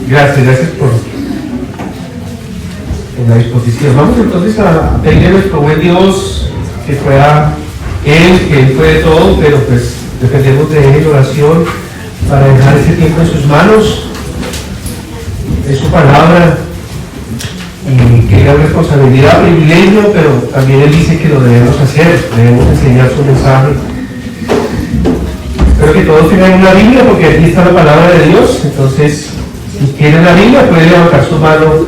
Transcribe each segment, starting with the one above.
Gracias por la disposición. Vamos entonces a pedirle a nuestro buen Dios que fuera Él, que Él puede todo, pero pues dependemos de Él en oración para dejar ese tiempo en sus manos, en su palabra, y que es responsabilidad, privilegio, pero también Él dice que lo debemos hacer, debemos enseñar su mensaje. Espero que todos tengan una Biblia, porque aquí está la palabra de Dios. Entonces, si tienen la Biblia, pueden levantar su mano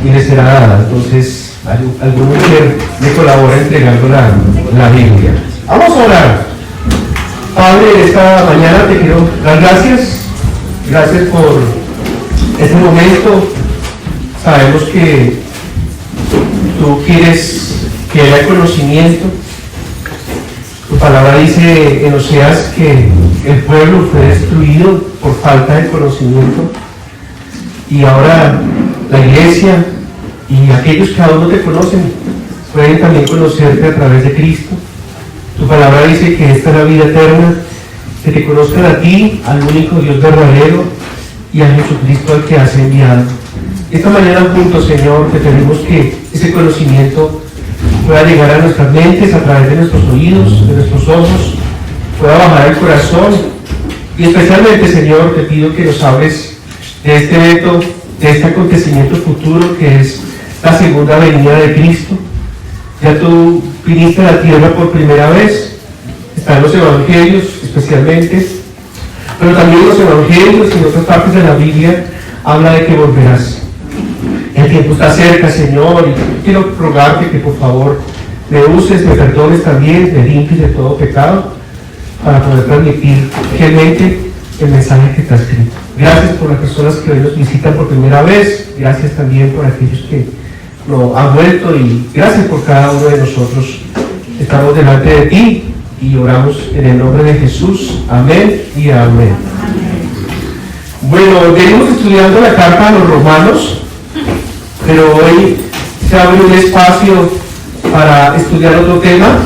y les será dada. Entonces, alguno que me colabora entregando la Biblia. Vamos a orar. Padre, esta mañana te quiero dar gracias. Gracias por este momento. Sabemos que tú quieres que haya conocimiento. Tu palabra dice en Oseas que el pueblo fue destruido por falta de conocimiento. Y ahora la iglesia y aquellos que aún no te conocen pueden también conocerte a través de Cristo. Tu palabra dice que esta es la vida eterna, que te conozcan a ti, al único Dios verdadero, y a Jesucristo al que has enviado. Esta mañana juntos, Señor, te pedimos que ese conocimiento pueda llegar a nuestras mentes a través de nuestros oídos, de nuestros ojos, pueda bajar al corazón. Y especialmente, Señor, te pido que nos hables de este evento, de este acontecimiento futuro que es la segunda venida de Cristo. Ya tú viniste a la tierra por primera vez, están los evangelios especialmente, pero también los evangelios y en otras partes de la Biblia habla de que volverás. El tiempo está cerca, Señor, y quiero rogarte que por favor me uses, me perdones también, me limpies de todo pecado para poder transmitir fielmente el mensaje que está escrito. Gracias por las personas que hoy nos visitan por primera vez, gracias también por aquellos que lo han vuelto, y gracias por cada uno de nosotros. Estamos delante de ti y oramos en el nombre de Jesús. Amén y amén. Bueno, venimos estudiando la carta a los romanos, pero hoy se abre un espacio para estudiar otro tema,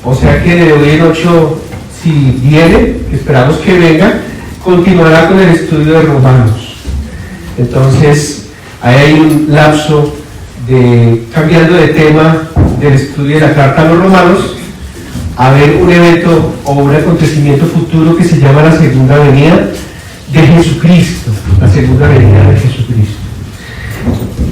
o sea que de hoy en 8, si viene, esperamos que venga, continuará con el estudio de Romanos. Entonces, ahí hay un lapso de cambiando de tema del estudio de la carta a los Romanos a ver un evento o un acontecimiento futuro que se llama la segunda venida de Jesucristo, la segunda venida de Jesucristo.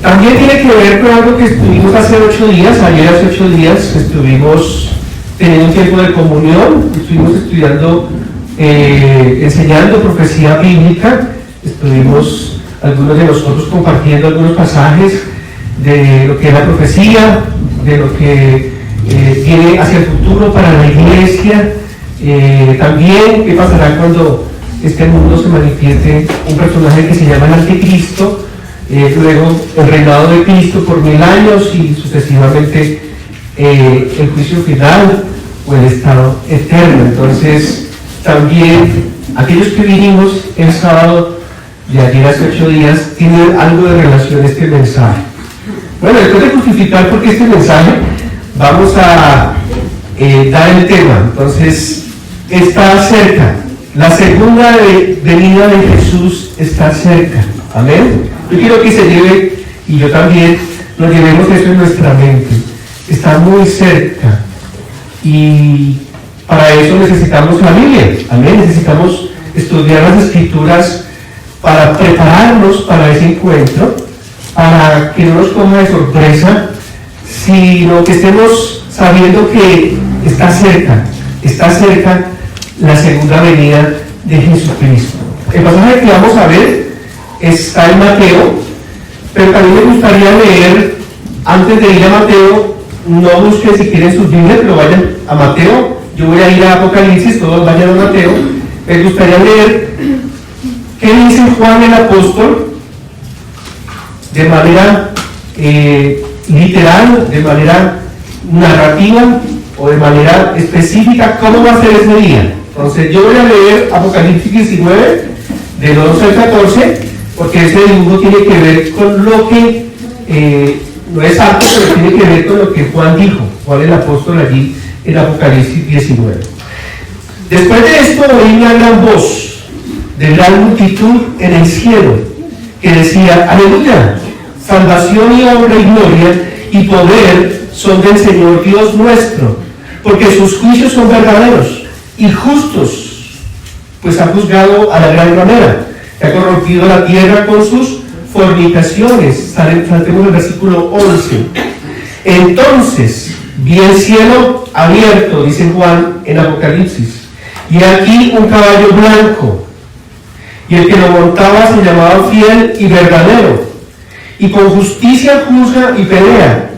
También tiene que ver con algo que estuvimos hace 8 días, ayer hace 8 días estuvimos teniendo un tiempo de comunión, estuvimos estudiando, enseñando profecía bíblica, estuvimos algunos de nosotros compartiendo algunos pasajes de lo que es la profecía, de lo que tiene hacia el futuro para la iglesia, también qué pasará cuando este mundo se manifieste un personaje que se llama el Anticristo, luego el reinado de Cristo por 1000 años y sucesivamente el juicio final o el estado eterno. Entonces también aquellos que vinimos el sábado de ayer hace 8 días tienen algo de relación a este mensaje. Bueno, después de justificar por qué este mensaje, vamos a dar el tema. Entonces, está cerca. La segunda venida de Jesús está cerca. Amén. Yo quiero que se lleve, y yo también, nos llevemos eso en nuestra mente. Está muy cerca. Y para eso necesitamos la Biblia. Amén. Necesitamos estudiar las Escrituras para prepararnos para ese encuentro, para que no nos coja de sorpresa, sino que estemos sabiendo que está cerca la segunda venida de Jesucristo. El pasaje que vamos a ver está en Mateo, pero también me gustaría leer, antes de ir a Mateo, no busquen si quieren sus Biblias, pero vayan a Mateo. Yo voy a ir a Apocalipsis, todos vayan a Mateo. Me gustaría leer qué dice Juan el apóstol de manera literal, de manera narrativa, o de manera específica cómo va a ser ese día. Entonces yo voy a leer Apocalipsis 19, del 11 al 14, porque ese dibujo tiene que ver con lo que, no es alto, pero tiene que ver con lo que Juan dijo, Juan el apóstol allí en Apocalipsis 19. Después de esto oí una gran voz de gran multitud en el cielo, que decía: aleluya, salvación y honra y gloria y poder son del Señor Dios nuestro, porque sus juicios son verdaderos y justos, pues ha juzgado a la gran ramera, que ha corrompido la tierra con sus fornicaciones. Saltemos el versículo 11. Entonces vi el cielo abierto, dice Juan en Apocalipsis, y aquí un caballo blanco, y el que lo montaba se llamaba Fiel y Verdadero, y con justicia juzga y pelea.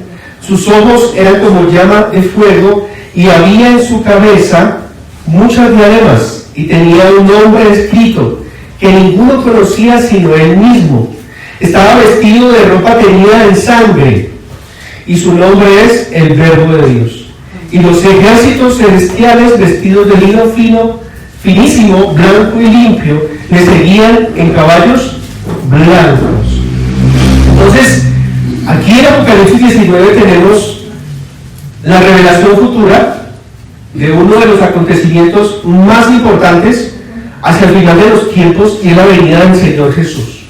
Sus ojos eran como llama de fuego, y había en su cabeza muchas diademas, y tenía un nombre escrito que ninguno conocía sino él mismo. Estaba vestido de ropa teñida en sangre, y su nombre es el Verbo de Dios. Y los ejércitos celestiales, vestidos de lino fino, finísimo, blanco y limpio, le seguían en caballos blancos. Entonces, aquí en Apocalipsis 19 tenemos la revelación futura de uno de los acontecimientos más importantes hacia el final de los tiempos, y es la venida del Señor Jesús.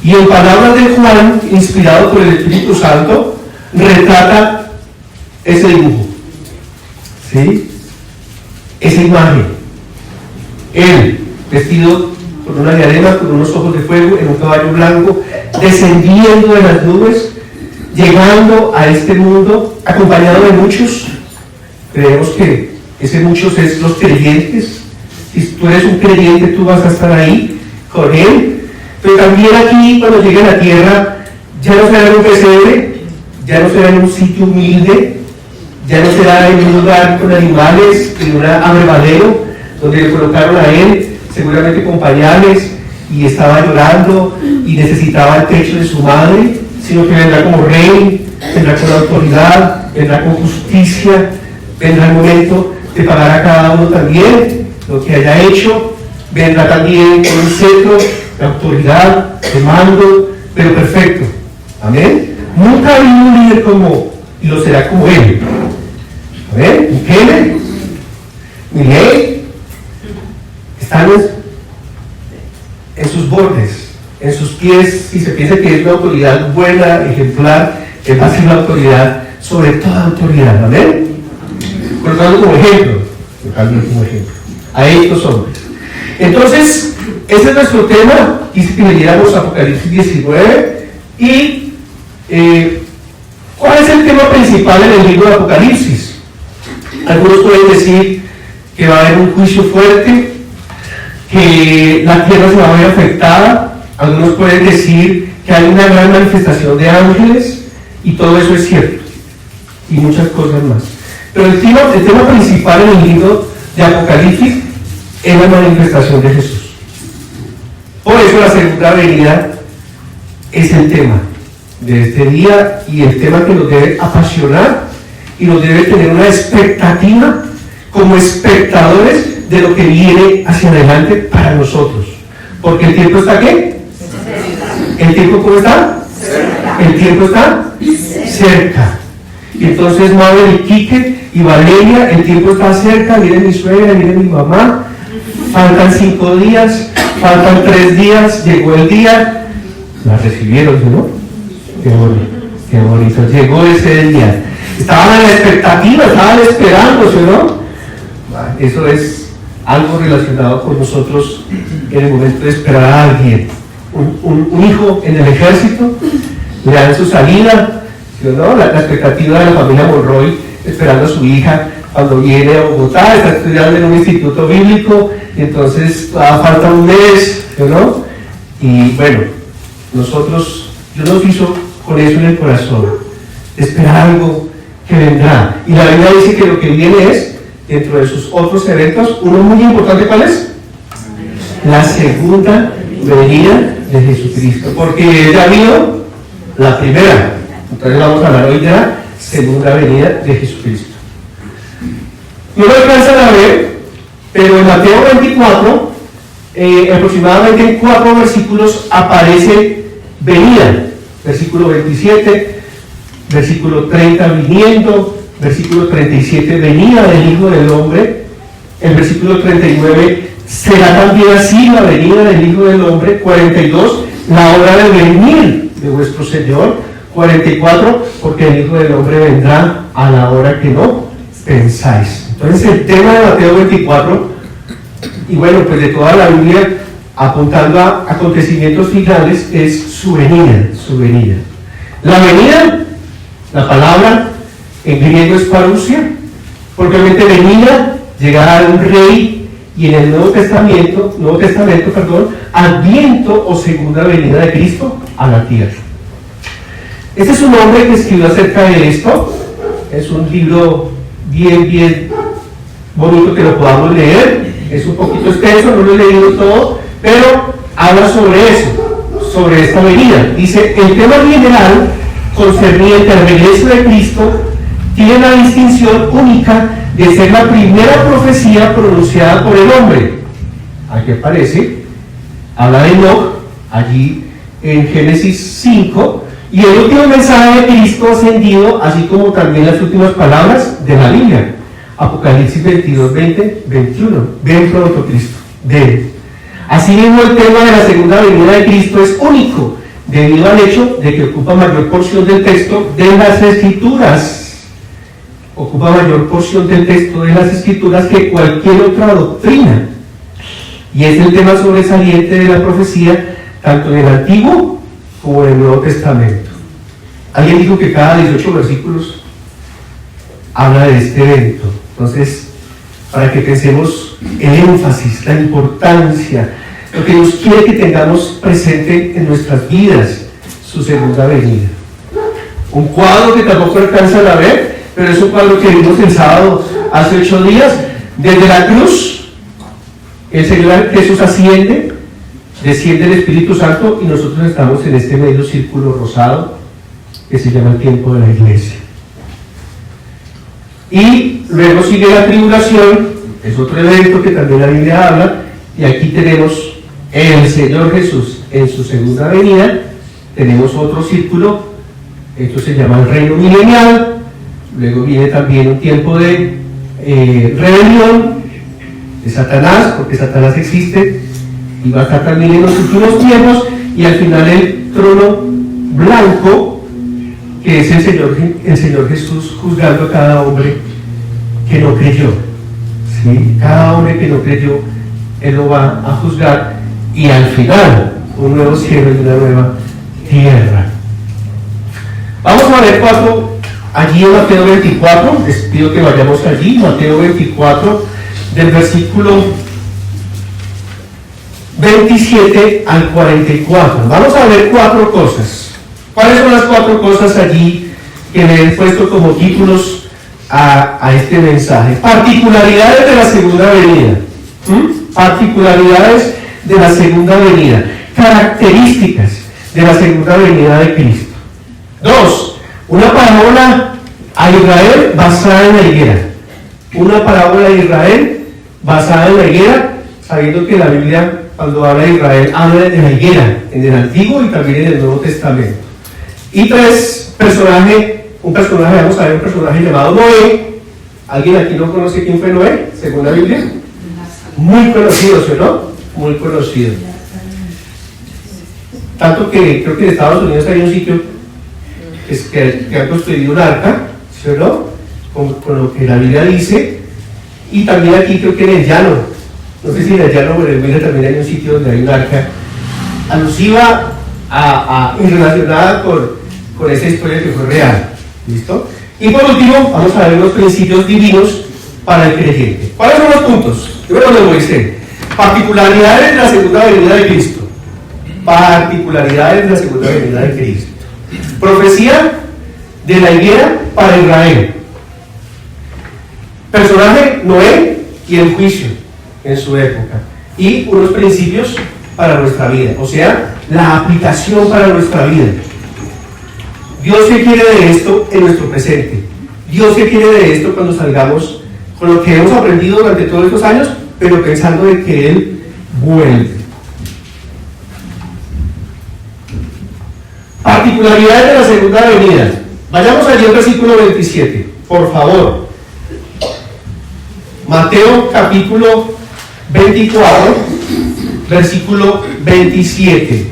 Y en palabras de Juan, inspirado por el Espíritu Santo, retrata ese dibujo, ¿sí? Esa imagen. Él, vestido con una diadema, con unos ojos de fuego, en un caballo blanco, descendiendo de las nubes, llegando a este mundo, acompañado de muchos. Creemos que ese muchos es los creyentes. Si tú eres un creyente, tú vas a estar ahí con Él. Pero también aquí, cuando llegue a la tierra, ya no será en un pesebre, ya no será en un sitio humilde, ya no será en un lugar con animales, en un abrevadero, donde le colocaron a Él, seguramente con pañales, y estaba llorando y necesitaba el techo de su madre, sino que vendrá como rey, vendrá con autoridad, vendrá con justicia, vendrá el momento de pagar a cada uno también lo que haya hecho, vendrá también con un cetro de autoridad, de mando, pero perfecto. Amén. Nunca ha habido un líder como, y lo será como Él. Amén. Bukele, Milei, están en sus bordes, en sus pies, y se piensa que es una autoridad buena, ejemplar, que va a ser una autoridad sobre toda autoridad. Amén. Colocando como ejemplo, a estos hombres. Entonces, ese es nuestro tema. Quise que leyéramos Apocalipsis 19. Y ¿cuál es el tema principal en el libro de Apocalipsis? Algunos pueden decir que va a haber un juicio fuerte, que la tierra se va a ver afectada. Algunos pueden decir que hay una gran manifestación de ángeles, y todo eso es cierto, y muchas cosas más. Pero el tema principal en el libro de Apocalipsis es la manifestación de Jesús. Por eso la segunda venida es el tema de este día, y el tema que nos debe apasionar y nos debe tener una expectativa como espectadores de lo que viene hacia adelante para nosotros. Porque el tiempo está ¿qué? ¿El tiempo cómo está? El tiempo está cerca. Y entonces Mabel y Quique y Valeria, el tiempo está cerca. Miren mi suegra, miren mi mamá. Faltan 5 días, faltan 3 días, llegó el día. La recibieron, ¿no? Qué bonito, qué bonito. Llegó ese día. Estaban en la expectativa, estaban esperándose, ¿no? Eso es algo relacionado con nosotros en el momento de esperar a alguien. Un hijo en el ejército, le dan su salida, ¿sí o no? La expectativa de la familia Monroy esperando a su hija cuando viene a Bogotá, está estudiando en un instituto bíblico, y entonces falta un mes, ¿sí o no? Y bueno, Dios nos hizo con eso en el corazón, esperar algo que vendrá. Y la Biblia dice que lo que viene es, dentro de sus otros eventos, uno muy importante, ¿cuál es? La segunda venida de Jesucristo, porque ya vino la primera. Entonces vamos a hablar hoy de la segunda venida de Jesucristo. No lo alcanzan a ver, pero en Mateo 24, aproximadamente en 4 versículos aparece venida. Versículo 27, versículo 30, viniendo, versículo 37, venida del Hijo del Hombre. El versículo 39, será también así la venida del Hijo del Hombre. 42, la hora de venir de vuestro Señor. 44, porque el Hijo del Hombre vendrá a la hora que no pensáis. Entonces el tema de Mateo 24, y bueno, pues de toda la Biblia, apuntando a acontecimientos finales, es su venida, su venida. La venida, la palabra en griego es parousia, porque realmente venida, llegar a un rey, y en el Nuevo Testamento, adviento o segunda venida de Cristo a la tierra. Este es un hombre que escribió acerca de esto. Es un libro bien bonito que lo podamos leer. Es un poquito extenso, no lo he leído todo, pero habla sobre eso, sobre esta venida. Dice, el tema general concerniente al regreso de Cristo tiene la distinción única de ser la primera profecía pronunciada por el hombre. Aquí aparece, habla de Enoch, allí en Génesis 5, y el último mensaje de Cristo ascendido, así como también las últimas palabras de la Biblia. Apocalipsis 22, 20, 21. Ven pronto Cristo, ven. Asimismo, el tema de la segunda venida de Cristo es único, debido al hecho de que ocupa mayor porción del texto de las Escrituras. Ocupa mayor porción del texto de las Escrituras que cualquier otra doctrina. Y es el tema sobresaliente de la profecía, tanto en el Antiguo como en el Nuevo Testamento. Alguien dijo que cada 18 versículos habla de este evento. Entonces, para que pensemos el énfasis, la importancia, lo que Dios quiere que tengamos presente en nuestras vidas, su segunda venida. Un cuadro que tampoco alcanzan a ver, pero es un cuadro que vimos el sábado hace 8 días. Desde la cruz, el Señor Jesús asciende, desciende el Espíritu Santo, y nosotros estamos en este medio círculo rosado que se llama el tiempo de la iglesia. Y luego sigue la tribulación, es otro evento que también la Biblia habla, y aquí tenemos el Señor Jesús en su segunda venida. Tenemos otro círculo, esto se llama el reino milenial. Luego viene también un tiempo de rebelión de Satanás, porque Satanás existe y va a estar también en los últimos tiempos, y al final el trono blanco, que es el Señor Jesús juzgando a cada hombre que no creyó. ¿Sí? Cada hombre que no creyó, Él lo va a juzgar, y al final un nuevo cielo y una nueva tierra. Vamos a ver allí en Mateo 24, les pido que vayamos allí, Mateo 24, del versículo 27 al 44. Vamos a ver 4 cosas. ¿Cuáles son las 4 cosas allí que le he puesto como títulos a este mensaje? Particularidades de la segunda venida. Particularidades de la segunda venida. Características de la segunda venida de Cristo. 2. Una parábola a Israel basada en la higuera. Una parábola a Israel basada en la higuera, sabiendo que la Biblia, cuando habla de Israel, habla de la higuera, en el Antiguo y también en el Nuevo Testamento. Y 3, un personaje llamado Noé. ¿Alguien aquí no conoce quién fue Noé, según la Biblia? Muy conocido, ¿sí o no? Muy conocido. Tanto que creo que en Estados Unidos hay un sitio que han construido un arca, ¿sí o no? Con lo que la Biblia dice. Y también aquí creo que en el llano, no sé si en el llano o en el Biblia también hay un sitio donde hay un arca alusiva y relacionada con esa historia que fue real. ¿Listo? Y por último, vamos a ver los principios divinos para el creyente. ¿Cuáles son los puntos? Primero de Moisés. Particularidades de la segunda venida de Cristo. Particularidades de la segunda venida de Cristo. Profecía de la higuera para Israel. Personaje Noé y el juicio en su época. Y unos principios para nuestra vida. O sea, la aplicación para nuestra vida. Dios, ¿qué quiere de esto en nuestro presente? Dios, ¿qué quiere de esto cuando salgamos con lo que hemos aprendido durante todos estos años, pero pensando de que Él vuelve. Particularidades de la segunda venida. Vayamos allí al versículo 27, por favor. Mateo capítulo 24, versículo 27.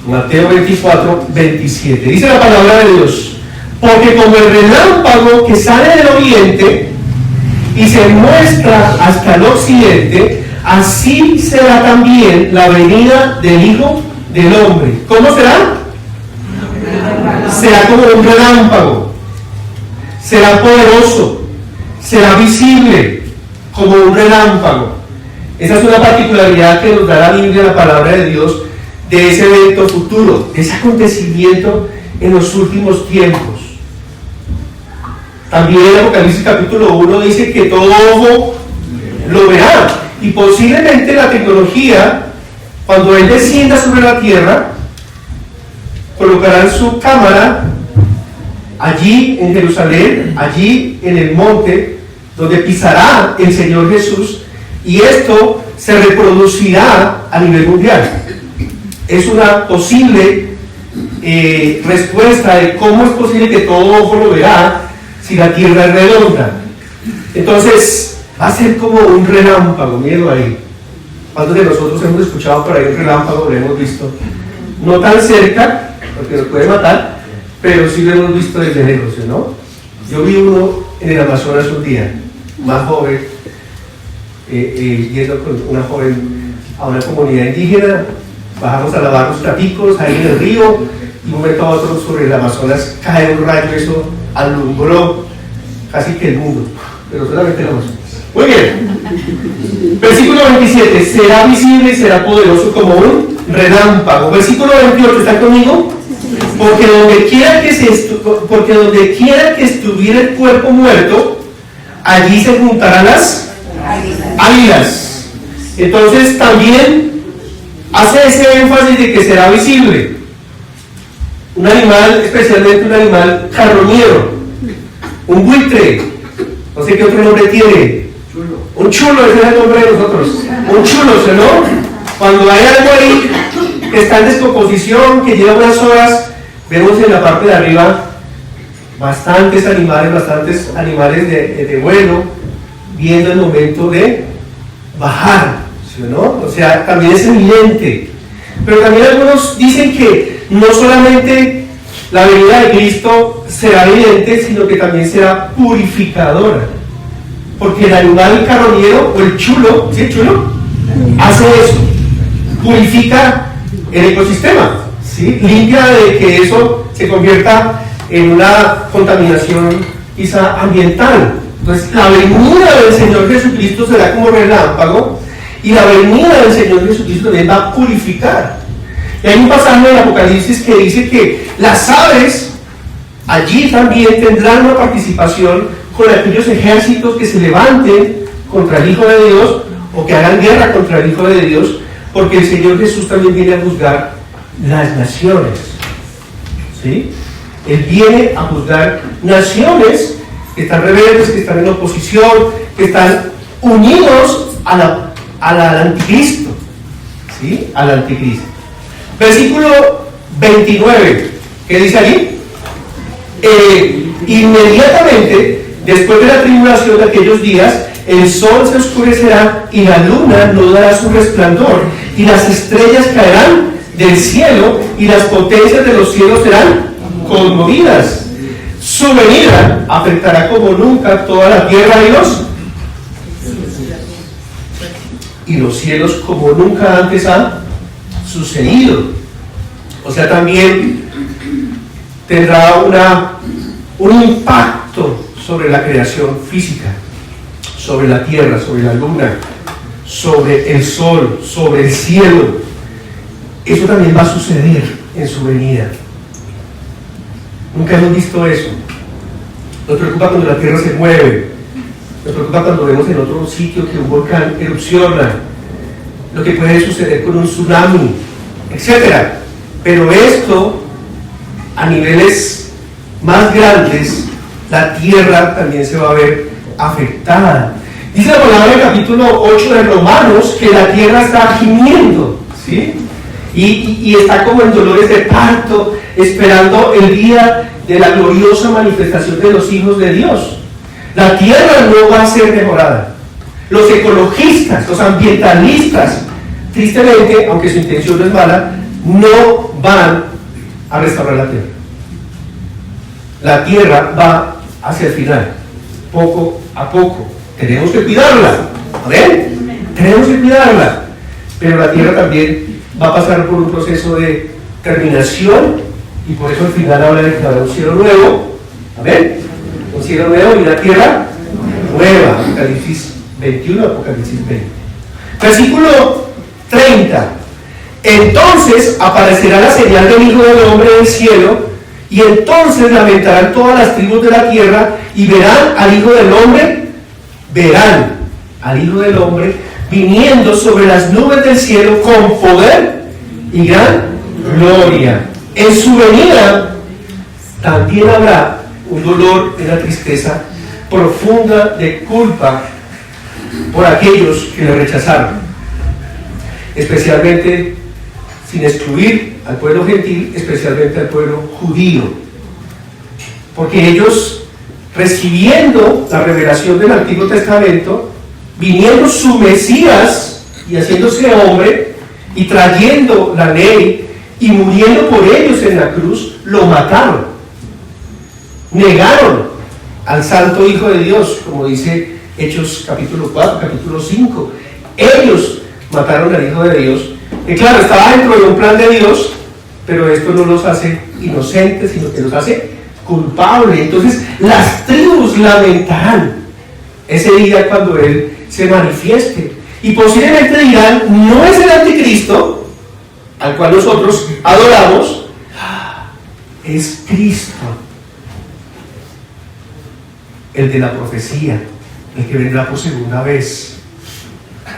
Mateo 24, 27. Dice la palabra de Dios: porque como el relámpago que sale del oriente y se muestra hasta el occidente, así será también la venida del Hijo del Hombre. ¿Cómo será? Será como un relámpago, será poderoso, será visible como un relámpago. Esa es una particularidad que nos da la Biblia, la palabra de Dios, de ese evento futuro, de ese acontecimiento en los últimos tiempos. También en Apocalipsis capítulo 1 dice que todo ojo lo verá, y posiblemente la tecnología, cuando Él descienda sobre la tierra, colocarán su cámara allí en Jerusalén, allí en el monte donde pisará el Señor Jesús, y esto se reproducirá a nivel mundial. Es una posible respuesta de cómo es posible que todo ojo lo verá si la tierra es redonda. Entonces va a ser como un relámpago. Mírenlo ahí. ¿Cuántos de nosotros hemos escuchado por ahí un relámpago? Lo hemos visto, no tan cerca porque nos puede matar, pero sí lo hemos visto desde lejos, ¿no? Yo vi uno en el Amazonas un día, más joven, yendo con una joven a una comunidad indígena. Bajamos a lavar los platicos ahí en el río, y un momento a otro sobre el Amazonas cae un rayo. Eso alumbró casi que el mundo, pero solamente el Amazonas. Muy bien. Versículo 27, será visible y será poderoso como un relámpago. Versículo 28, ¿están conmigo? Porque donde quiera que estuviera el cuerpo muerto, allí se juntarán las águilas. Entonces también hace ese énfasis de que será visible. Un animal, especialmente un animal carroñero, un buitre, no sé qué otro nombre tiene. Un chulo, ese es el nombre de nosotros. Un chulo, ¿no? Cuando hay algo ahí que está en descomposición, que lleva unas horas, vemos en la parte de arriba bastantes animales de vuelo, viendo el momento de bajar, ¿no? O sea, también es evidente. Pero también algunos dicen que no solamente la venida de Cristo será evidente, sino que también será purificadora. Porque el animal carroñero, o el chulo, ¿sí, el chulo? Hace eso, purifica el ecosistema, ¿sí? Limpia de que eso se convierta en una contaminación quizá ambiental. Entonces, la venida del Señor Jesucristo será como relámpago, y la venida del Señor Jesucristo también va a purificar. Y hay un pasaje en Apocalipsis que dice que las aves allí también tendrán una participación con aquellos ejércitos que se levanten contra el Hijo de Dios, o que hagan guerra contra el Hijo de Dios, porque el Señor Jesús también viene a juzgar las naciones, ¿sí? Él viene a juzgar naciones que están rebeldes, que están en oposición, que están unidos al anticristo, ¿sí? Al anticristo. Versículo 29, ¿qué dice allí? Inmediatamente después de la tribulación de aquellos días, el sol se oscurecerá y la luna no dará su resplandor, y las estrellas caerán del cielo, y las potencias de los cielos serán conmovidas. Su venida afectará como nunca toda la tierra y los cielos como nunca antes ha sucedido. O sea, también tendrá un impacto sobre la creación física, sobre la tierra, sobre la luna, sobre el sol, sobre el cielo. Eso también va a suceder en su venida. Nunca hemos visto eso. Nos preocupa cuando la tierra se mueve, nos preocupa cuando vemos en otro sitio que un volcán erupciona, lo que puede suceder con un tsunami, etc. Pero esto, a niveles más grandes, la tierra también se va a ver afectada. Dice la palabra en el capítulo 8 de Romanos que la tierra está gimiendo, ¿sí? Y está como en dolores de parto, esperando el día de la gloriosa manifestación de los hijos de Dios. La tierra no va a ser mejorada. Los ecologistas, los ambientalistas, tristemente, aunque su intención no es mala, no van a restaurar la tierra. La tierra va hacia el final, poco a poco. Tenemos que cuidarla, ¿ven? Tenemos que cuidarla. Pero la tierra también va a pasar por un proceso de terminación, y por eso al final habla de crear un cielo nuevo, ¿ven? Un cielo nuevo y una tierra nueva. Apocalipsis 21, Apocalipsis 20. Versículo 30. Entonces aparecerá la señal del Hijo del Hombre en el cielo, y entonces lamentarán todas las tribus de la tierra, y verán al Hijo del Hombre viniendo sobre las nubes del cielo con poder y gran gloria. En su venida también habrá un dolor y una tristeza profunda de culpa por aquellos que le rechazaron, especialmente, sin excluir al pueblo gentil, especialmente al pueblo judío, porque ellos, recibiendo la revelación del Antiguo Testamento, viniendo su Mesías y haciéndose hombre y trayendo la ley y muriendo por ellos en la cruz, lo mataron, negaron al Santo Hijo de Dios, como dice Hechos capítulo 4, capítulo 5. Ellos mataron al Hijo de Dios, que claro, estaba dentro de un plan de Dios, pero esto no los hace inocentes, sino que los hace culpables. Entonces las tribus lamentarán ese día cuando Él se manifieste, y posiblemente dirán: no es el anticristo al cual nosotros adoramos, es Cristo, el de la profecía, el que vendrá por segunda vez,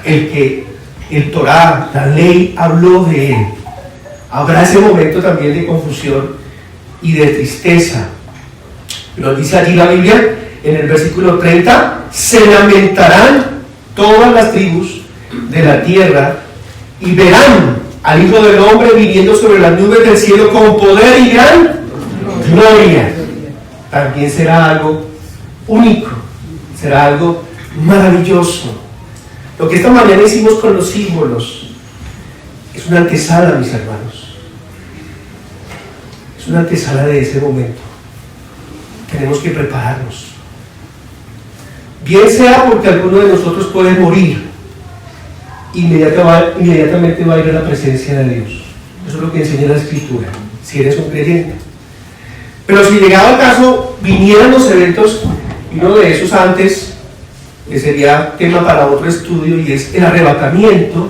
el que el Torá, la ley, habló de él. Habrá ese momento también de confusión y de tristeza. Nos dice allí la Biblia en el versículo 30: se lamentarán todas las tribus de la tierra y verán al Hijo del Hombre viniendo sobre las nubes del cielo con poder y gran gloria. También será algo único, será algo maravilloso. Lo que esta mañana hicimos con los símbolos es una antesala, mis hermanos. Es una antesala de ese momento. Tenemos que prepararnos. Bien sea porque alguno de nosotros puede morir, inmediatamente va a ir a la presencia de Dios. Eso es lo que enseña la Escritura, si eres un creyente. Pero si llegado el caso vinieran los eventos, y uno de esos antes, que sería tema para otro estudio, y es el arrebatamiento,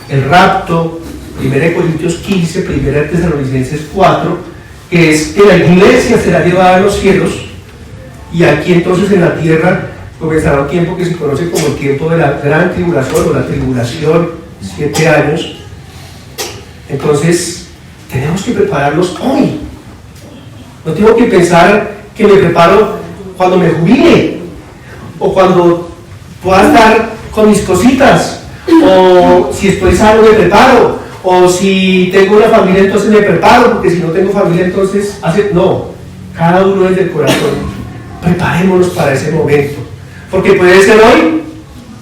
el rapto, 1 Corintios 15, 1 Tesalonicenses 4, que es que la iglesia será llevada a los cielos, y aquí entonces en la tierra comenzará un tiempo que se conoce como el tiempo de la gran tribulación o la tribulación, 7 años. Entonces tenemos que prepararnos hoy. No tengo que pensar que me preparo cuando me jubile, o cuando pueda estar con mis cositas, o si estoy sano me preparo, o si tengo una familia entonces me preparo, porque si no tengo familia entonces no, cada uno desde el corazón. Preparémonos para ese momento, porque puede ser hoy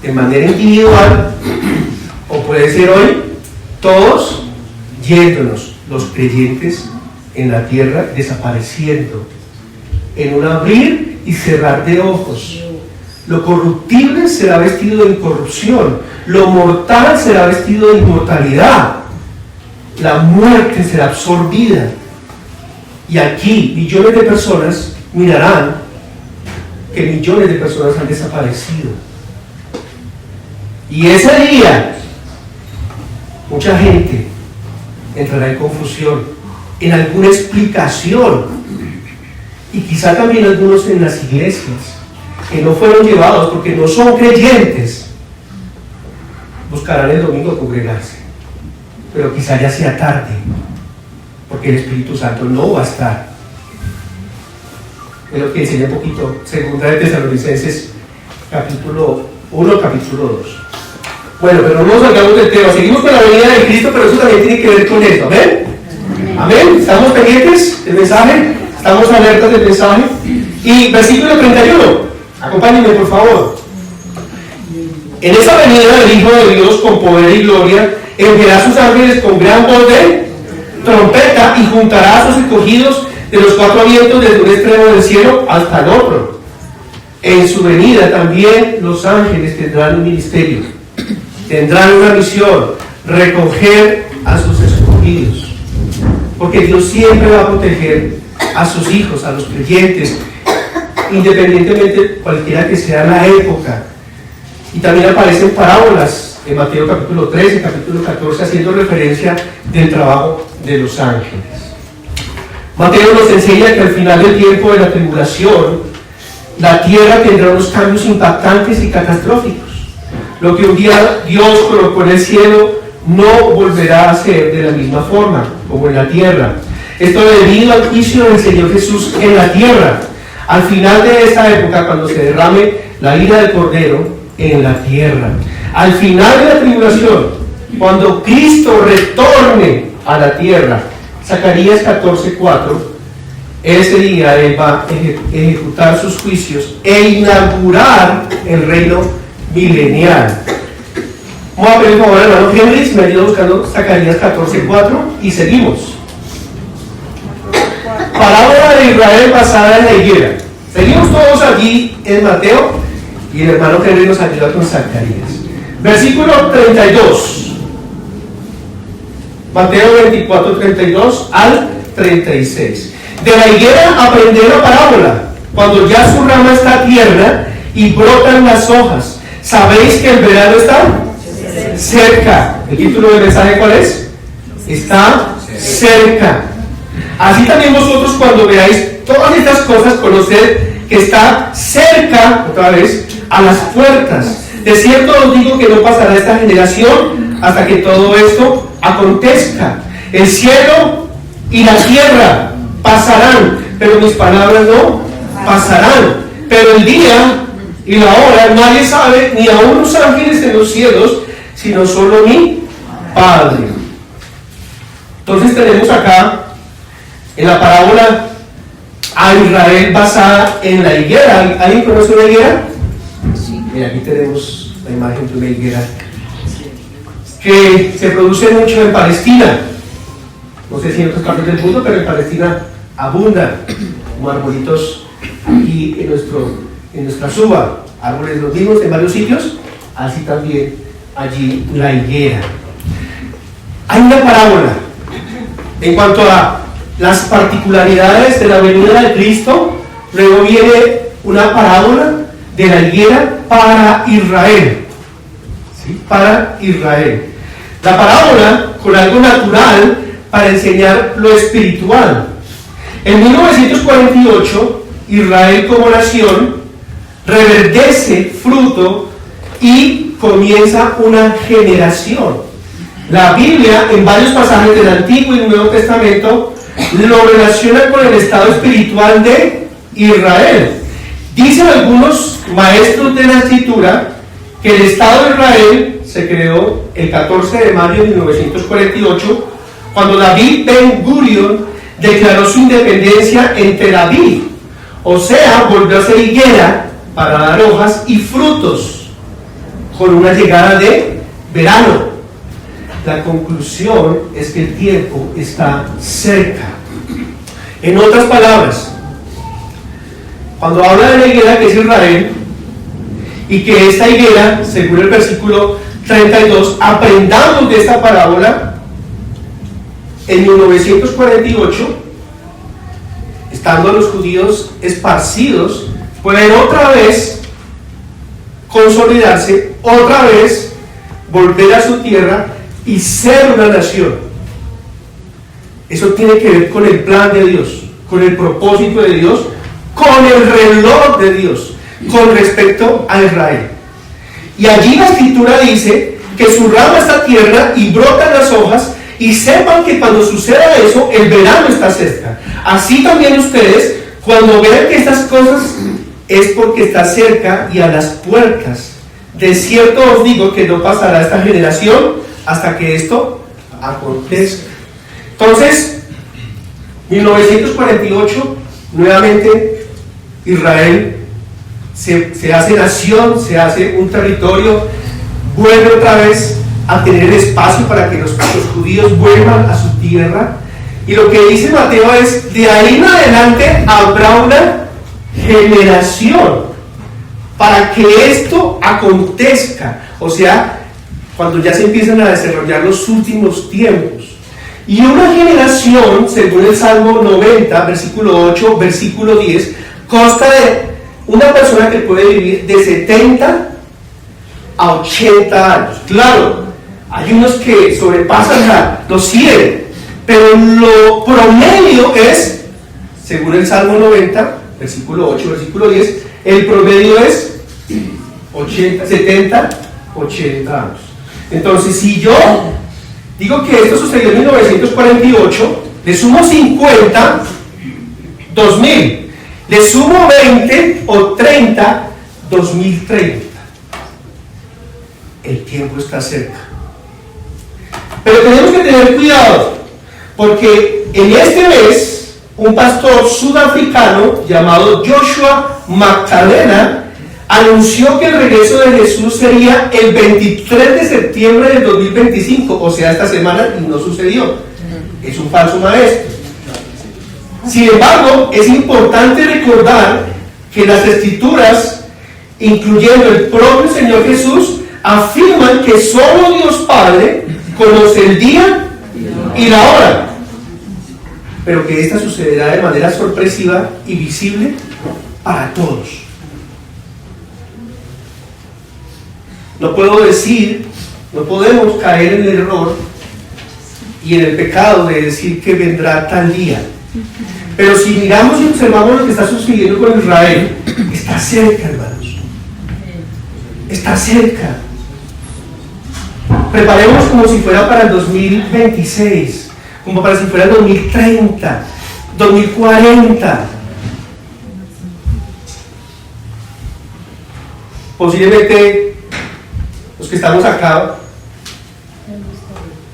de manera individual, o puede ser hoy todos yéndonos, los creyentes en la tierra, desapareciendo en un abrir y cerrar de ojos. Lo corruptible será vestido de incorrupción, lo mortal será vestido de inmortalidad, la muerte será absorbida, y aquí millones de personas mirarán que millones de personas han desaparecido. Y ese día mucha gente entrará en confusión, en alguna explicación, y quizá también algunos en las iglesias que no fueron llevados porque no son creyentes, buscarán el domingo congregarse, pero quizá ya sea tarde, porque el Espíritu Santo no va a estar. es lo que enseña un poquito segunda de Tesalonicenses capítulo 1, capítulo 2. Bueno, pero no nos salgamos del tema, seguimos con la venida de Cristo, pero eso también tiene que ver con esto, ¿amén? ¿Amén? ¿Estamos pendientes del mensaje? ¿Estamos alertas del mensaje? Y versículo 31, acompáñenme por favor. En esa venida del Hijo de Dios con poder y gloria, enviará a sus ángeles con gran voz de trompeta y juntará a sus escogidos de los cuatro vientos desde un extremo del cielo hasta el otro. En su venida también los ángeles tendrán un ministerio, tendrán una misión, recoger a sus escogidos, porque Dios siempre va a proteger a sus hijos, a los creyentes, independientemente cualquiera que sea la época. Y también aparecen parábolas en Mateo capítulo 13, capítulo 14, haciendo referencia del trabajo de los ángeles. Mateo nos enseña que al final del tiempo de la tribulación, la tierra tendrá unos cambios impactantes y catastróficos. Lo que un día Dios colocó en el cielo no volverá a ser de la misma forma como en la tierra. Esto debido al juicio del Señor Jesús en la tierra. Al final de esta época, cuando se derrame la ira del Cordero en la tierra. Al final de la tribulación, cuando Cristo retorne a la tierra, Zacarías 14:4, ese día Él va a ejecutar sus juicios e inaugurar el reino milenial. Vamos a pedir por favor al hermano Henry, me ayuda buscando Zacarías 14:4 y seguimos. Parábola de Israel basada en la higuera. Seguimos todos allí en Mateo y el hermano Henry nos ayuda con Zacarías. Versículo 32. Mateo 24:32 al 36. De la higuera aprended la parábola. Cuando ya su rama está tierna y brotan las hojas, ¿sabéis que el verano está cerca? ¿El título del mensaje cuál es? Está cerca. Así también vosotros, cuando veáis todas estas cosas, conoced que está cerca, otra vez, a las puertas. De cierto os digo que no pasará esta generación hasta que todo esto acontezca. El cielo y la tierra pasarán, pero mis palabras no pasarán. Pero el día y la hora nadie sabe, ni aun los ángeles en los cielos, sino solo mi Padre. Entonces tenemos acá en la parábola a Israel basada en la higuera. ¿Alguien conoce una higuera? Sí. Mira, aquí tenemos la imagen de una higuera que se produce mucho en Palestina. No sé si en otras partes del mundo, pero en Palestina abunda como arbolitos aquí en nuestra suba. Árboles los mismos en varios sitios, así también allí la higuera. Hay una parábola en cuanto a las particularidades de la venida de Cristo. Luego viene una parábola de la higuera para Israel. ¿Sí? Para Israel. La parábola con algo natural para enseñar lo espiritual. En 1948, Israel como nación reverdece fruto y comienza una generación. La Biblia, en varios pasajes del Antiguo y Nuevo Testamento, lo relaciona con el estado espiritual de Israel. Dicen algunos maestros de la escritura que el estado de Israel se creó el 14 de mayo de 1948, cuando David Ben Gurion declaró su independencia en Tel Aviv. O sea, volvió a ser higuera para dar hojas y frutos, con una llegada de verano. La conclusión es que el tiempo está cerca. En otras palabras, cuando habla de la higuera que es Israel, y que esta higuera, según el versículo 32, aprendamos de esta parábola, en 1948, estando los judíos esparcidos, pueden otra vez consolidarse, otra vez volver a su tierra y ser una nación. Eso tiene que ver con el plan de Dios, con el propósito de Dios, con el reloj de Dios, con respecto a Israel. Y allí la escritura dice que su rama está tierna y brotan las hojas, y sepan que cuando suceda eso, el verano está cerca. Así también ustedes, Cuando vean que estas cosas es porque está cerca y a las puertas. De cierto os digo que no pasará esta generación hasta que esto acontezca. Entonces, 1948, nuevamente Israel se hace nación, se hace un territorio, vuelve otra vez a tener espacio para que los judíos vuelvan a su tierra. Y lo que dice Mateo es, de ahí en adelante habrá una generación para que esto acontezca. O sea, cuando ya se empiezan a desarrollar los últimos tiempos. Y una generación, según el Salmo 90, versículo 8, versículo 10, consta de una persona que puede vivir de 70 a 80 años. Claro, hay unos que sobrepasan los 100, pero lo promedio es, según el Salmo 90, versículo 8, versículo 10, el promedio es 70, 80 años. Entonces, si yo digo que esto sucedió en 1948, le sumo 50, 2000, le sumo 20 o 30, 2030. El tiempo está cerca. Pero tenemos que tener cuidado, porque en este mes, un pastor sudafricano llamado Joshua Magdalena anunció que el regreso de Jesús sería el 23 de septiembre del 2025, o sea, esta semana, y no sucedió. Es un falso maestro. Sin embargo, es importante recordar que las Escrituras, incluyendo el propio Señor Jesús, afirman que solo Dios Padre conoce el día y la hora, pero que esta sucederá de manera sorpresiva y visible para todos. No podemos caer en el error y en el pecado de decir que vendrá tal día. Pero si miramos y observamos lo que está sucediendo con Israel, está cerca, hermanos. Está cerca. Preparemos como si fuera para el 2026, como para si fuera el 2030, 2040. Posiblemente los que estamos acá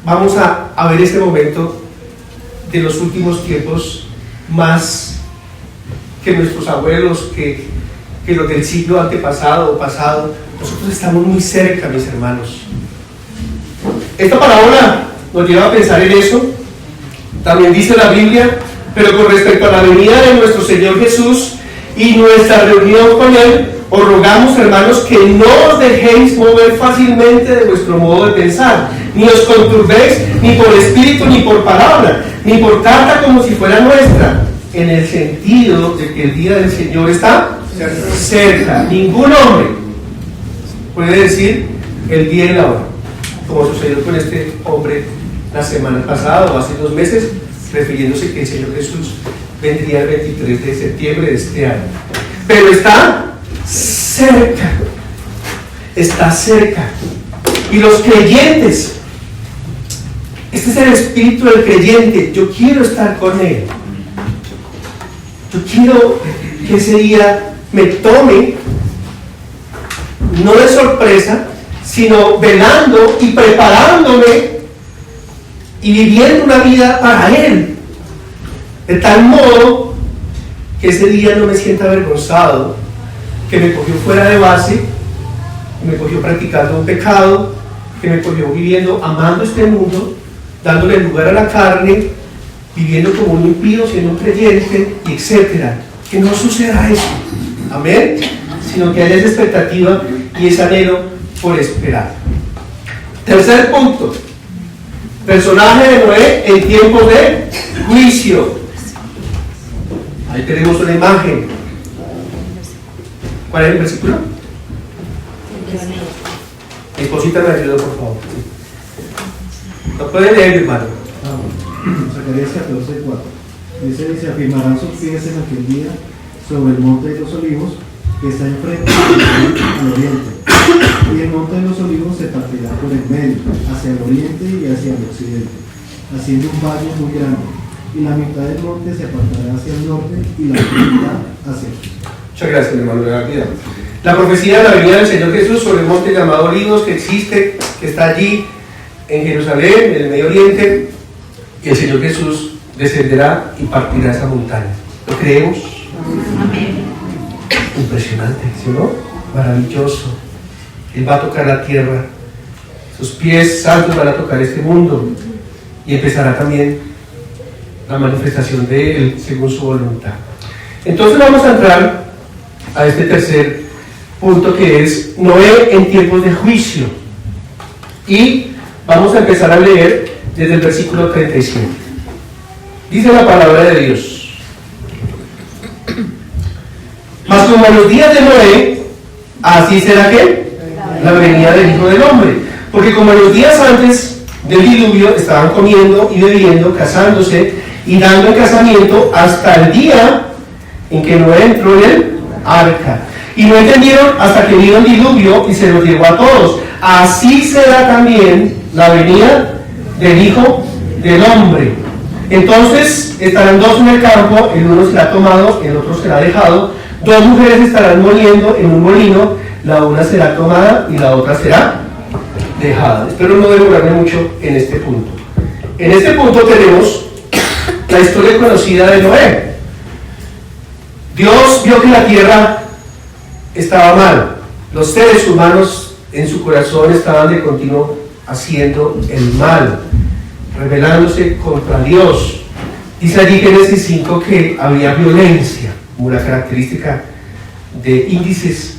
vamos a ver este momento de los últimos tiempos más que nuestros abuelos, que los del siglo antepasado o pasado. Nosotros estamos muy cerca, mis hermanos. Esta parábola nos lleva a pensar en eso. También dice la Biblia, pero con respecto a la venida de nuestro Señor Jesús y nuestra reunión con Él, os rogamos, hermanos, que no os dejéis mover fácilmente de vuestro modo de pensar, ni os conturbéis ni por espíritu ni por palabra, ni por carta como si fuera nuestra, en el sentido de que el día del Señor está cerca. Ningún hombre puede decir el día y la hora, como sucedió con este hombre la semana pasada o hace 2 meses, refiriéndose que el Señor Jesús vendría el 23 de septiembre de este año. Pero está cerca, está cerca. Y los creyentes, este es el espíritu del creyente. Yo quiero estar con Él. Yo quiero que ese día me tome, no de sorpresa, sino velando y preparándome y viviendo una vida para Él, de tal modo que ese día no me sienta avergonzado, que me cogió fuera de base, que me cogió practicando un pecado, que me cogió viviendo, amando este mundo, dándole lugar a la carne, viviendo como un impío, siendo un creyente, etc. Que no suceda eso, amén, sino que haya esa expectativa y ese anhelo por esperar. Tercer punto, personaje de Noé en tiempos de juicio. Ahí tenemos una imagen. ¿Cuál es el versículo? Mi cosita me ayuda, por favor. ¿Lo puede leer, hermano? Zacarías 14:4. Dice: se afirmarán sus pies en aquel día sobre el monte de los olivos que está enfrente al oriente, y el monte de los olivos se partirá por el medio, hacia el oriente y hacia el occidente, haciendo un valle muy grande, y la mitad del monte se apartará hacia el norte y la otra mitad hacia el sur. Muchas gracias, mi hermano. La profecía de la venida del Señor Jesús sobre el monte llamado Olivos, que existe, que está allí en Jerusalén, en el Medio Oriente, y el Señor Jesús descenderá y partirá esa montaña. ¿Lo creemos? Amén. Impresionante, ¿sí o no? Maravilloso. Él va a tocar la tierra, sus pies santos van a tocar este mundo y empezará también la manifestación de Él según su voluntad. Entonces vamos a entrar a este tercer punto, que es Noé en tiempos de juicio, y vamos a empezar a leer desde el versículo 37. Dice la palabra de Dios: mas como en los días de Noé, así será que la venida del Hijo del Hombre. Porque como en los días antes del diluvio estaban comiendo y bebiendo, casándose y dando en casamiento hasta el día en que Noé entró en el arca. Y no entendieron hasta que vino el diluvio y se los llevó a todos. Así será también la venida del Hijo del Hombre. Entonces estarán dos en el campo, el uno será tomado, el otro será dejado. Dos mujeres estarán moliendo en un molino, la una será tomada y la otra será dejada. Espero no demorarme mucho en este punto. En este punto tenemos la historia conocida de Noé. Dios vio que la tierra estaba mal. Los seres humanos en su corazón estaban de continuo haciendo el mal, rebelándose contra Dios. Dice allí Génesis 5 que había violencia, como una característica de índices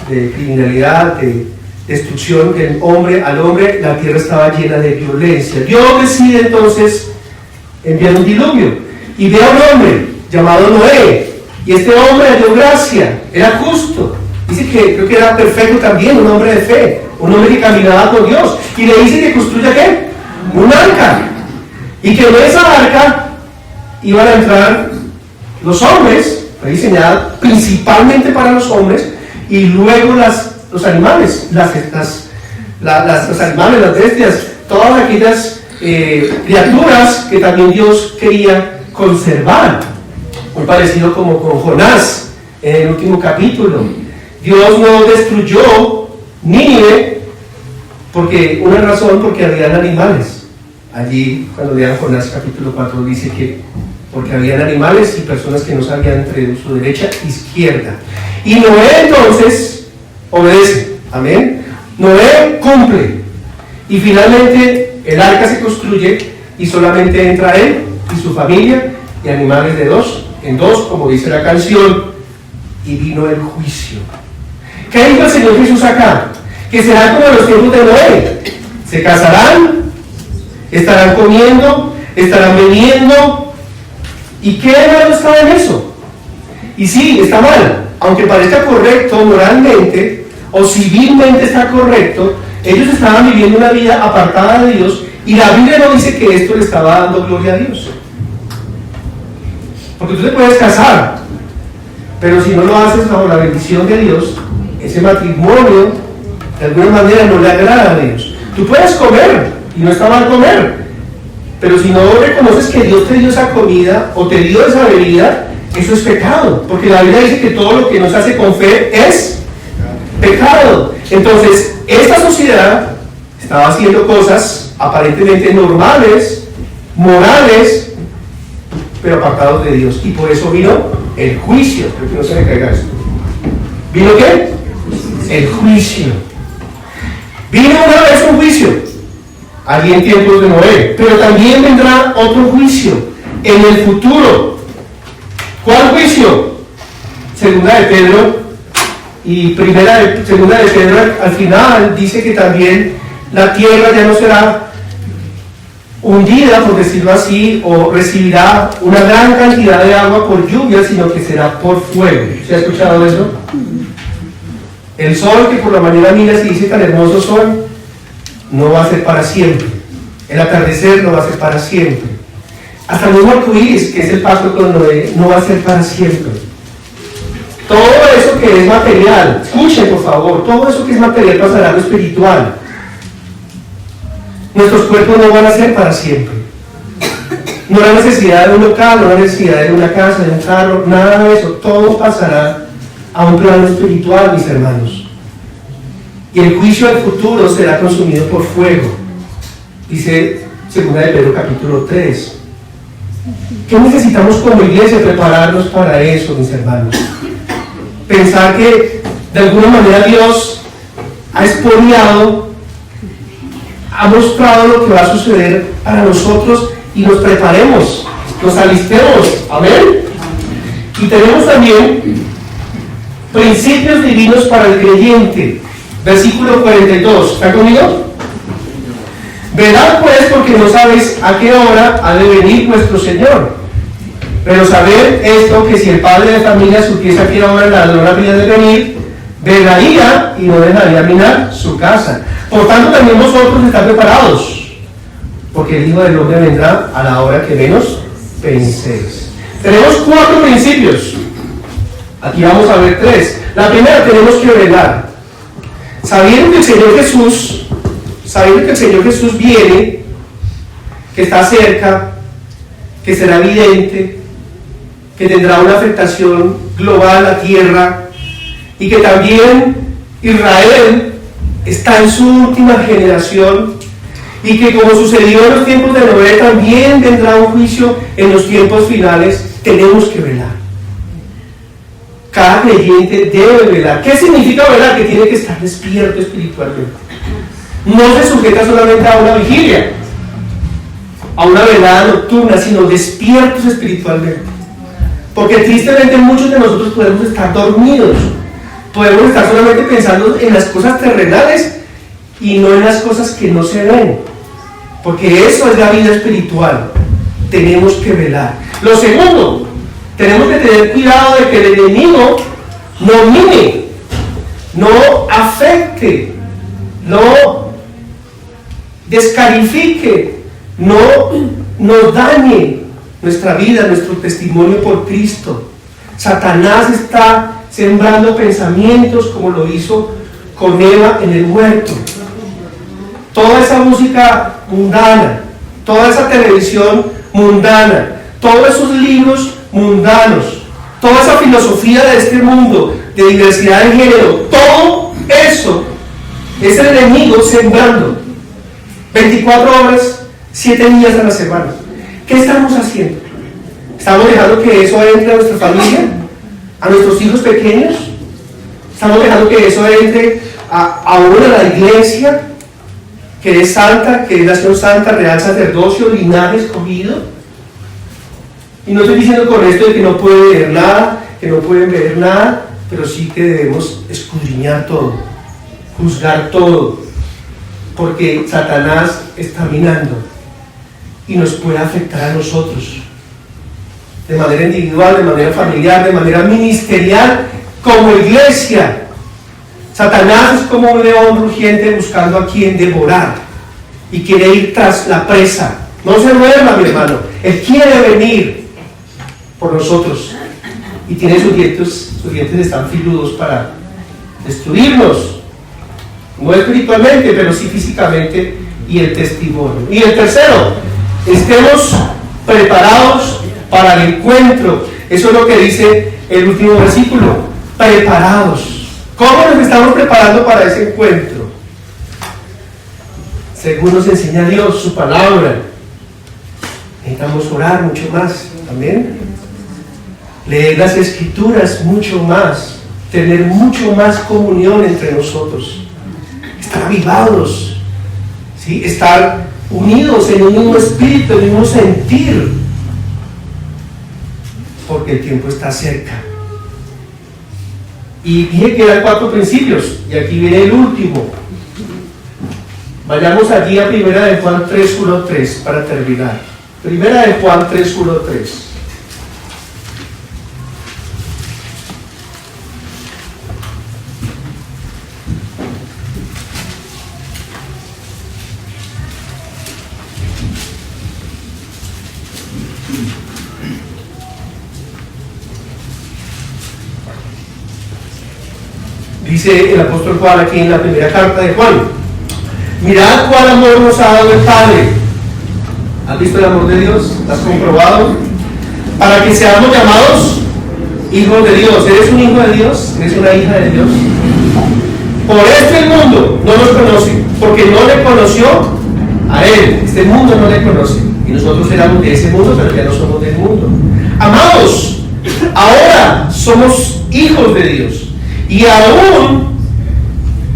de criminalidad, de destrucción del hombre al hombre. La tierra estaba llena de violencia. Dios decide entonces enviar un diluvio y ve a un hombre llamado Noé, y este hombre dio gracia, era justo. Dice que creo que era perfecto también, un hombre de fe, un hombre que caminaba con Dios, y le dice que construya ¿qué? Un arca, y que en esa arca iban a entrar los hombres, fue diseñada principalmente para los hombres, y luego los animales, los animales, las bestias, todas aquellas criaturas que también Dios quería conservar. Muy parecido como con Jonás en el último capítulo. Dios no destruyó Nínive porque habían animales. Allí cuando lean Jonás capítulo 4 dice que porque habían animales y personas que no sabían entre su derecha e izquierda. Y Noé entonces obedece, amén. Noé cumple, y finalmente el arca se construye y solamente entra él y su familia y animales de dos en dos, como dice la canción, y vino el juicio. ¿Qué dijo el Señor Jesús acá? Que será como en los tiempos de Noé. Se casarán, estarán comiendo, estarán bebiendo. ¿Y qué malo está en eso? Y sí, está mal, aunque parezca correcto moralmente o civilmente está correcto. Ellos estaban viviendo una vida apartada de Dios, y la Biblia no dice que esto le estaba dando gloria a Dios. Porque tú te puedes casar, pero si no lo haces bajo la bendición de Dios, ese matrimonio de alguna manera no le agrada a Dios. Tú puedes comer, y no está mal comer, pero si no reconoces que Dios te dio esa comida o te dio esa bebida, eso es pecado, porque la Biblia dice que todo lo que no se hace con fe es pecado. Entonces, esta sociedad estaba haciendo cosas aparentemente normales, morales, pero apartados de Dios, y por eso vino el juicio. Espero que no se me caiga esto. ¿Vino qué? El juicio. Vino una vez un juicio, allí en tiempos de Noé, pero también vendrá otro juicio en el futuro. ¿Cuál juicio? Segunda de Pedro y segunda de Pedro al final dice que también la tierra ya no será hundida, por decirlo así, o recibirá una gran cantidad de agua por lluvia, sino que será por fuego. ¿Se ha escuchado eso? El sol, que por la mañana miras y dice tan hermoso sol, no va a ser para siempre. El atardecer no va a ser para siempre. Hasta el mismo arcoíris, que es el pacto con Noé, no va a ser para siempre. Todo eso que es material, escuchen por favor, todo eso que es material pasará a lo espiritual. Nuestros cuerpos no van a ser para siempre. No la necesidad de un local, no la necesidad de una casa, de un carro, nada de eso. Todo pasará a un plano espiritual, mis hermanos. Y el juicio del futuro será consumido por fuego. Dice 2 de Pedro capítulo 3. ¿Qué necesitamos como iglesia? Prepararnos para eso, mis hermanos. Pensar que de alguna manera Dios ha expoliado, ha mostrado lo que va a suceder para nosotros y nos preparemos, nos alistemos. Amén. Y tenemos también principios divinos para el creyente. Versículo 42. ¿Está conmigo? Velad pues, porque no sabéis a qué hora ha de venir nuestro Señor. Pero sabed esto, que si el padre de familia supiese a qué hora la hora había de venir, velaría y no dejaría minar su casa. Por tanto, también vosotros estad preparados, porque el Hijo del Hombre vendrá a la hora que menos penséis. Tenemos 4 principios. Aquí vamos a ver 3. La primera, tenemos que velar. Sabiendo que el Señor Jesús viene, que está cerca, que será evidente, que tendrá una afectación global a la tierra, y que también Israel está en su última generación, y que como sucedió en los tiempos de Noé, también vendrá un juicio en los tiempos finales. Tenemos que velar. Cada creyente debe velar. ¿Qué significa velar? Que tiene que estar despierto espiritualmente. No se sujeta solamente a una vigilia, a una velada nocturna, sino despiertos espiritualmente. Porque tristemente muchos de nosotros podemos estar dormidos, podemos estar solamente pensando en las cosas terrenales y no en las cosas que no se ven, porque eso es la vida espiritual. Tenemos que velar. Lo segundo, tenemos que tener cuidado de que el enemigo no mine, no afecte, no descalifique, no nos dañe nuestra vida, nuestro testimonio por Cristo. Satanás está sembrando pensamientos como lo hizo con Eva en el huerto. Toda esa música mundana, toda esa televisión mundana, todos esos libros mundanos, toda esa filosofía de este mundo, de diversidad de género, todo eso es el enemigo sembrando 24 horas, 7 días a la semana. ¿Qué estamos haciendo? ¿Estamos dejando que eso entre a nuestra familia, a nuestros hijos pequeños? ¿Estamos dejando que eso entre ahora a la iglesia, que es santa, que es nación santa, real sacerdocio, linaje escogido? Y no estoy diciendo con esto de que no pueden leer nada, que no pueden ver nada, pero sí que debemos escudriñar todo, juzgar todo, porque Satanás está minando y nos puede afectar a nosotros, de manera individual, de manera familiar, de manera ministerial, como iglesia. Satanás es como un león rugiente buscando a quien devorar y quiere ir tras la presa. No se duerma, mi hermano, él quiere venir por nosotros y tiene sus dientes están filudos para destruirnos, no espiritualmente, pero sí físicamente, y el testimonio. Y el tercero, estemos preparados para el encuentro. Eso es lo que dice el último versículo, preparados. ¿Cómo nos estamos preparando para ese encuentro? Según nos enseña Dios, su palabra. Necesitamos orar mucho más, amén. Leer las escrituras mucho más, tener mucho más comunión entre nosotros, estar avivados, ¿sí? Estar unidos en un mismo espíritu, en un mismo sentir, porque el tiempo está cerca. Y dije que eran 4 principios, y aquí viene el último. Vayamos allí a 1 de Juan 3:1-3 para terminar. 1 de Juan 3:1-3. Dice el apóstol Juan aquí en la primera carta de Juan: mirad cuál amor nos ha dado el Padre, ¿Has visto el amor de Dios? ¿Lo has comprobado? Para que seamos llamados hijos de Dios. ¿Eres un hijo de Dios? ¿Eres una hija de Dios? Por esto el mundo no nos conoce, porque no le conoció a Él. Este mundo no le conoce. Y nosotros éramos de ese mundo, pero ya no somos del mundo. Amados, ahora somos hijos de Dios. Y aún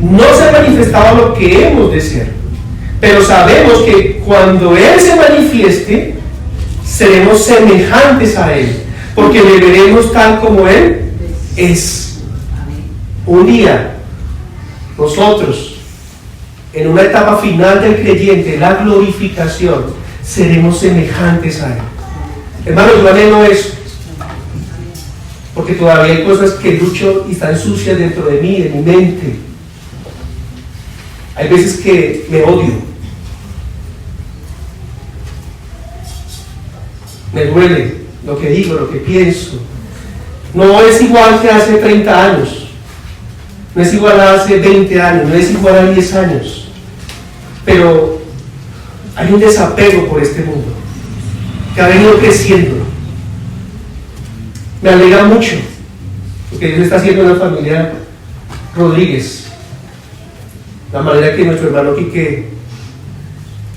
no se ha manifestado lo que hemos de ser. Pero sabemos que cuando Él se manifieste, seremos semejantes a Él. Porque le veremos tal como Él es. Un día, nosotros, en una etapa final del creyente, la glorificación, seremos semejantes a Él. Hermanos, yo anhelo eso, porque todavía hay cosas que lucho y están sucias dentro de mí, de mi mente. Hay veces que me odio, me duele lo que digo, lo que pienso. No es igual que hace 30 años. No es igual a hace 20 años, no es igual a 10 años. Pero hay un desapego por este mundo que ha venido creciendo. Me alegra mucho, porque Dios está haciendo una familia Rodríguez. La manera que nuestro hermano Quique,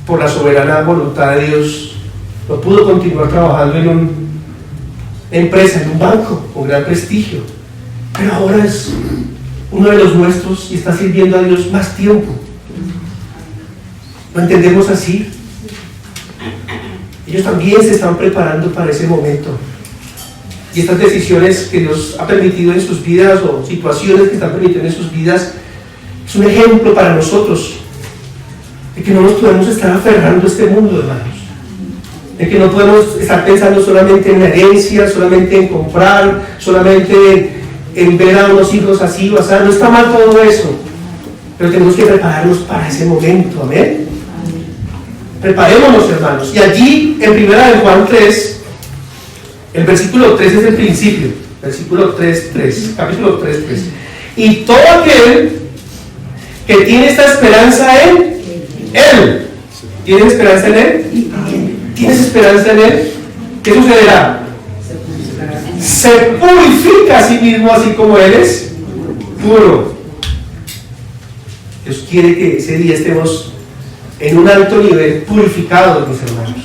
por la soberana voluntad de Dios, no pudo continuar trabajando en una empresa, en un banco con gran prestigio. Pero ahora es uno de los nuestros y está sirviendo a Dios más tiempo. ¿Lo entendemos así? Ellos también se están preparando para ese momento. Y estas decisiones que Dios ha permitido en sus vidas, o situaciones que están permitiendo en sus vidas, es un ejemplo para nosotros de que no nos podemos estar aferrando a este mundo, hermanos. De que no podemos estar pensando solamente en la herencia, solamente en comprar, solamente en ver a unos hijos así o así. No está mal todo eso, pero tenemos que prepararnos para ese momento. Amén. Preparémonos, hermanos. Y allí, en 1 Juan 3, el versículo 3 es el principio. Versículo 3, capítulo 3. Y todo aquel que tiene esta esperanza en Él. ¿Tienes esperanza en Él? ¿Tienes esperanza en Él? ¿Qué sucederá? Se purifica a sí mismo, así como Él es puro. Dios quiere que ese día estemos en un alto nivel, purificados, mis hermanos.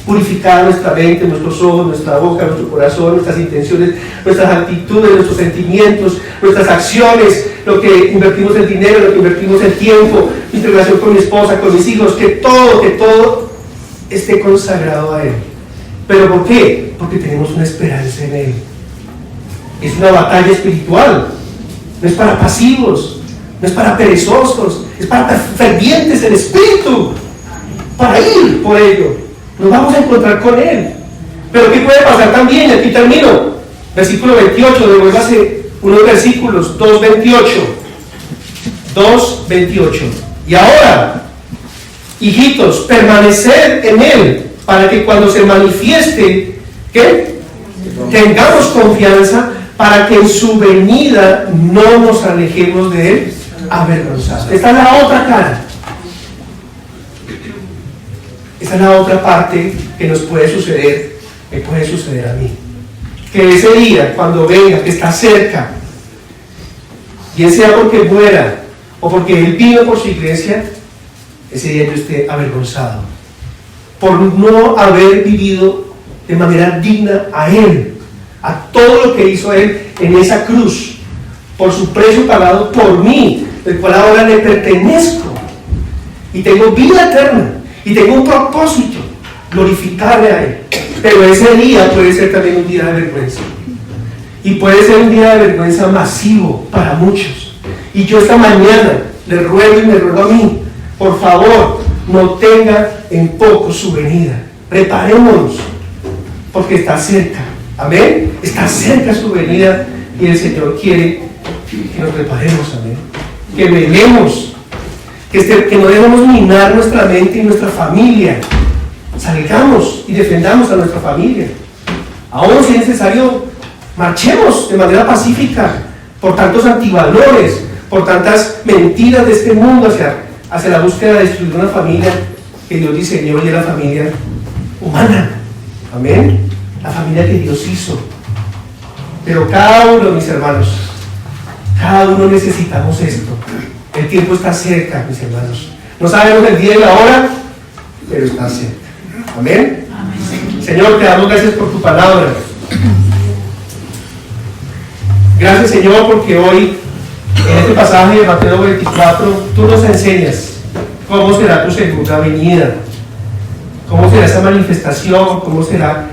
Purificada nuestra mente, nuestros ojos, nuestra boca, nuestro corazón, nuestras intenciones, nuestras actitudes, nuestros sentimientos, nuestras acciones, lo que invertimos el dinero, lo que invertimos el tiempo, mi relación con mi esposa, con mis hijos, que todo esté consagrado a Él. ¿Pero por qué? Porque tenemos una esperanza en Él. Es una batalla espiritual, no es para pasivos, no es para perezosos, es para fervientes en espíritu, para ir por ello. Nos vamos a encontrar con Él. Pero ¿qué puede pasar también? Aquí termino. Versículo 28, devuélvase unos versículos, 2:28. 2:28. Y ahora, hijitos, permaneced en Él, para que cuando se manifieste, ¿qué? Tengamos confianza, para que en su venida no nos alejemos de Él avergonzados. Esta es la otra cara. Esa es la otra parte que nos puede suceder, me puede suceder a mí. Que ese día, cuando venga, que está cerca, bien sea porque muera o porque Él vino por su iglesia, ese día yo esté avergonzado por no haber vivido de manera digna a Él, a todo lo que hizo Él en esa cruz, por su precio pagado por mí, del cual ahora le pertenezco y tengo vida eterna. Y tengo un propósito, glorificarle a Él. Pero ese día puede ser también un día de vergüenza. Y puede ser un día de vergüenza masivo para muchos. Y yo esta mañana le ruego y me ruego a mí, por favor, no tenga en poco su venida. Preparémonos, porque está cerca. Amén. Está cerca su venida y el Señor quiere que nos preparemos. Amén. Que velemos. Que no debemos minar nuestra mente y nuestra familia. Salgamos y defendamos a nuestra familia. Ahora, si es necesario, marchemos de manera pacífica por tantos antivalores, por tantas mentiras de este mundo hacia la búsqueda de destruir una familia que Dios diseñó y es la familia humana. Amén. La familia que Dios hizo. Pero cada uno, mis hermanos, cada uno necesitamos esto. El tiempo está cerca, mis hermanos. No sabemos el día y la hora, pero está cerca. Amén. Señor, te damos gracias por tu palabra. Gracias, Señor, porque hoy, en este pasaje de Mateo 24, tú nos enseñas cómo será tu segunda venida, cómo será esa manifestación, cómo será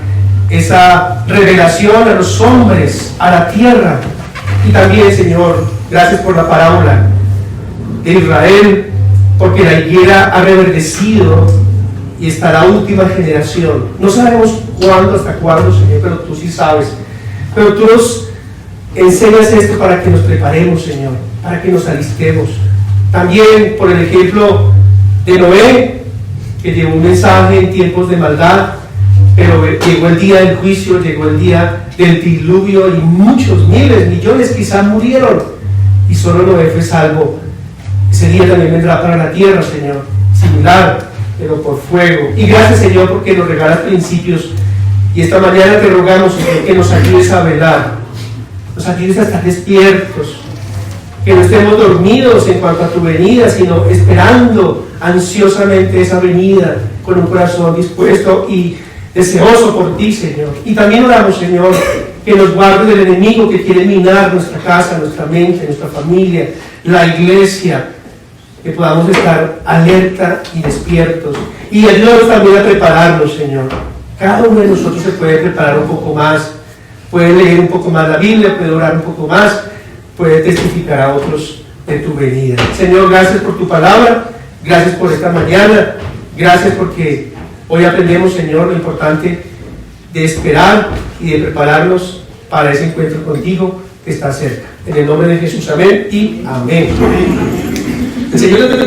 esa revelación a los hombres, a la tierra. Y también, Señor, gracias por la parábola de Israel, porque la higuera ha reverdecido y está la última generación. No sabemos cuándo, hasta cuándo, Señor, pero tú sí sabes. Pero tú nos enseñas esto para que nos preparemos, Señor, para que nos alistemos. También por el ejemplo de Noé, que llevó un mensaje en tiempos de maldad, pero llegó el día del juicio, llegó el día del diluvio y muchos, miles, millones quizás murieron y solo Noé fue salvo. Ese día también vendrá para la tierra, Señor, similar, pero por fuego. Y gracias, Señor, porque nos regalas principios. Y esta mañana te rogamos, Señor, que nos ayudes a velar, nos ayudes a estar despiertos, que no estemos dormidos en cuanto a tu venida, sino esperando ansiosamente esa venida con un corazón dispuesto y deseoso por ti, Señor. Y también oramos, Señor, que nos guarde del enemigo que quiere minar nuestra casa, nuestra mente, nuestra familia, la iglesia, que podamos estar alerta y despiertos. Y ayúdanos también a prepararnos, Señor. Cada uno de nosotros se puede preparar un poco más, puede leer un poco más la Biblia, puede orar un poco más, puede testificar a otros de tu venida. Señor, gracias por tu palabra, gracias por esta mañana, gracias porque hoy aprendemos, Señor, lo importante de esperar y de prepararnos para ese encuentro contigo que está cerca. En el nombre de Jesús, amén y amén. El Señor